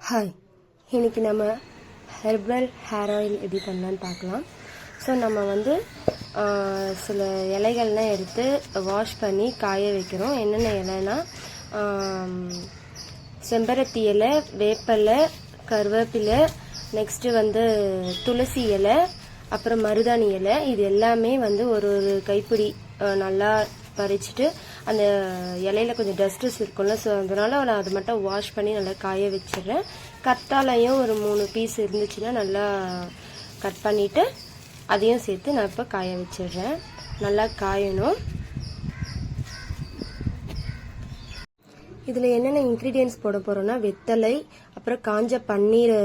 Hi, இன்றைக்கி நம்ம herbal hair oil எப்படி பண்ணலான்னு பார்க்கலாம். ஸோ நம்ம வந்து சில இலைகள்லாம் எடுத்து வாஷ் பண்ணி காய வைக்கிறோம். என்னென்ன இலைன்னா செம்பருத்தி இலை, வேப்பலை, கருவேப்பிலை, நெக்ஸ்ட்டு வந்து துளசி இலை, அப்புறம் மருதாணி இலை. இது எல்லாமே வந்து ஒரு கைப்பிடி நல்லா பறிச்சுட்டு அந்த இலையில கொஞ்சம் டஸ்டஸ் இருக்கும்ல, ஸோ அதனால நான் அதை மட்டும் வாஷ் பண்ணி நல்லா காய வச்சிடுறேன். கத்தாழையும் ஒரு 3 பீஸ் இருந்துச்சுன்னா நல்லா கட் பண்ணிவிட்டு அதையும் சேர்த்து நான் இப்போ காய வச்சிடுறேன். நல்லா காயணும். இதில் என்னென்ன இன்க்ரீடியன்ட்ஸ் போட போகிறோன்னா வெத்தலை, அப்புறம் காஞ்ச பன்னீர்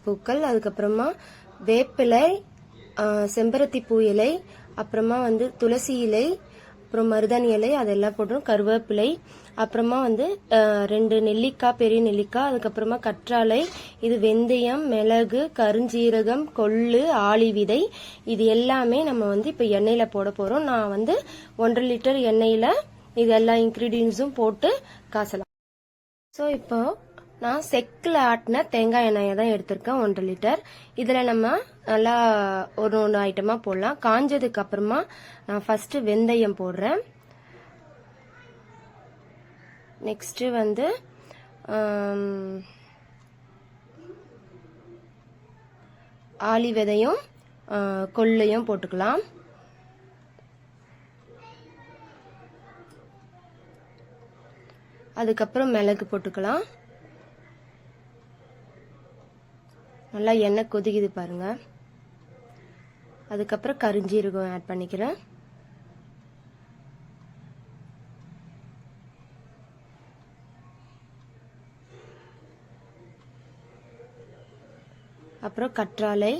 பூக்கள், அதுக்கப்புறமா வேப்பிலை, செம்பருத்தி பூ இலை, அப்புறமா வந்து துளசி இலை, அப்புறம் மருதாணி இலை, அதெல்லாம் போட்டுரும். கருவேப்பிலை, அப்புறமா வந்து 2 நெல்லிக்காய், பெரிய நெல்லிக்காய், அதுக்கப்புறமா கற்றாழை, இது வெந்தயம், மிளகு, கருஞ்சீரகம், கொள்ளு, ஆளி விதை, இது எல்லாமே நம்ம வந்து இப்போ எண்ணெயில் போட போகிறோம். நான் வந்து 1.5 லிட்டர் எண்ணெயில் இது எல்லா இன்க்ரீடியன்ஸும் போட்டு காசலாம். ஸோ இப்போ நான் செக்கில் ஆட்டின தேங்காய் எண்ணெயை தான் எடுத்திருக்கேன், 1.5 லிட்டர். இதில் நம்ம நல்லா ஒரு ஐட்டமாக போடலாம். காஞ்சதுக்கு அப்புறமா நான் ஃபஸ்ட்டு வெந்தயம் போடுறேன். நெக்ஸ்ட்டு வந்து ஆளி விதையும் கொள்ளையும் போட்டுக்கலாம். அதுக்கப்புறம் மிளகு போட்டுக்கலாம். நல்லா எண்ணெய் கொதிக்குது பாருங்க. அதுக்கப்புறம் கருஞ்சீரகம் ஆட் பண்ணிக்கிறேன். அப்புறம் கற்றாழை,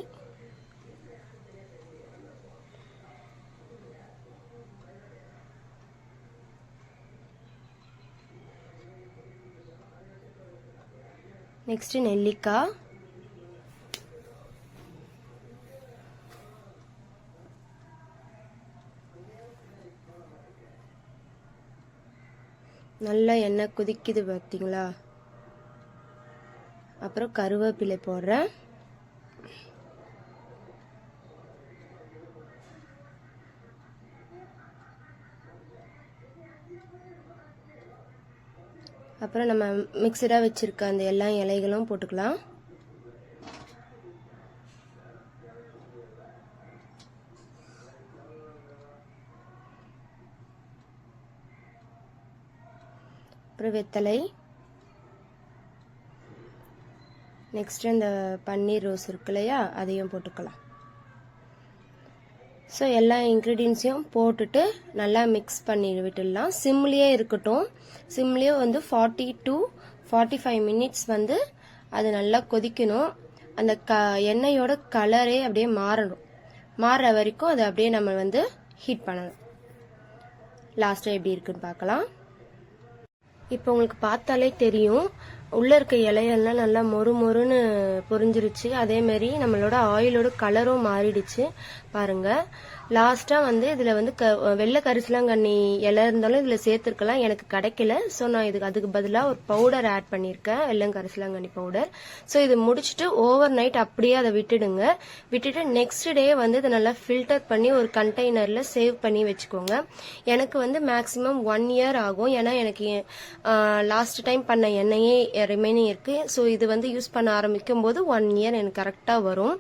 நெக்ஸ்ட் நெல்லிக்காய், நல்லா எண்ணெய் கொதிக்குது பார்த்தீங்களா. அப்புறம் கருவேப்பிலை போடுறேன். அப்புறம் நம்ம மிக்சடாக வச்சிருக்க அந்த எல்லா இலைகளும் போட்டுக்கலாம். அப்புறம் வெத்தலை, நெக்ஸ்ட் இந்த பன்னீர் ரோஸ் இருக்கு இல்லையா, அதையும் போட்டுக்கலாம். ஸோ எல்லா இன்க்ரீடியன்ஸையும் போட்டுட்டு நல்லா மிக்ஸ் பண்ணி விட்டுடலாம். சிம்லேயே இருக்கட்டும். சிம்லேயே வந்து 40 to 45 மினிட்ஸ் வந்து அது நல்லா கொதிக்கணும். அந்த எண்ணெயோட கலரே அப்படியே மாறணும். மாறுற வரைக்கும் அதை அப்படியே நம்ம வந்து ஹீட் பண்ணணும். லாஸ்ட்டாக எப்படி இருக்குன்னு பார்க்கலாம். இப்போ உங்களுக்கு பார்த்தாலே தெரியும், உள்ளே இருக்க இலையெல்லாம் நல்லா மொறுன்னு பொரிஞ்சிருச்சு. அதேமாரி நம்மளோட ஆயிலோட கலரும் மாறிடுச்சு பாருங்கள். லாஸ்ட்டாக வந்து இதில் வந்து வெள்ளை கரிசலாங்கண்ணி இலை இருந்தாலும் இதில் சேர்த்துருக்கலாம், எனக்கு கிடைக்கல. ஸோ நான் அதுக்கு பதிலாக ஒரு பவுடர் ஆட் பண்ணியிருக்கேன், வெள்ளை கரிசலாங்கண்ணி பவுடர். ஸோ இது முடிச்சுட்டு ஓவர் நைட் அப்படியே அதை விட்டுடுங்க. விட்டுட்டு நெக்ஸ்ட் டே வந்து இதை நல்லா ஃபில்டர் பண்ணி ஒரு கண்டெய்னரில் சேவ் பண்ணி வச்சுக்கோங்க. எனக்கு வந்து மேக்ஸிமம் 1 year ஆகும். ஏன்னா எனக்கு லாஸ்ட் டைம் பண்ண எண்ணெயே ரிமைனிங் இருக்குது. ஸோ இது வந்து யூஸ் பண்ண ஆரம்பிக்கும் போது 1 year எனக்கு கரெக்டாக வரும்.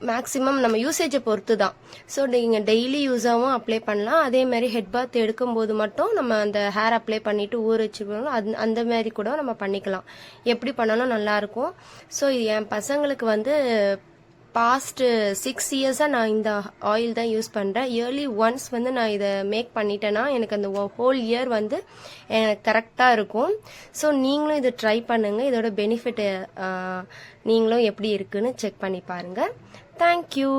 மேக்ஸிமம் நம்ம யூசேஜை பொறுத்து தான். ஸோ நீங்கள் டெய்லி யூஸாகவும் அப்ளை பண்ணலாம். அதே மாதிரி ஹெட் பாத் எடுக்கும்போது மட்டும் நம்ம அந்த ஹேர் அப்ளை பண்ணிவிட்டு ஊற வச்சுக்கணும். அந்த மாதிரி கூட நம்ம பண்ணிக்கலாம். எப்படி பண்ணாலும் நல்லாயிருக்கும். ஸோ இது என் பசங்களுக்கு வந்து பாஸ்ட் 6 yearsஸாக நான் இந்த ஆயில் தான் யூஸ் பண்ணுறேன். இயர்லி ஒன்ஸ் வந்து நான் இதை மேக் பண்ணிட்டேன்னா எனக்கு அந்த ஹோல் இயர் வந்து எனக்கு கரெக்டாக இருக்கும். ஸோ நீங்களும் இதை ட்ரை பண்ணுங்கள். இதோட பெனிஃபிட் நீங்களும் எப்படி இருக்குன்னு செக் பண்ணி பாருங்கள். தேங்க்யூ.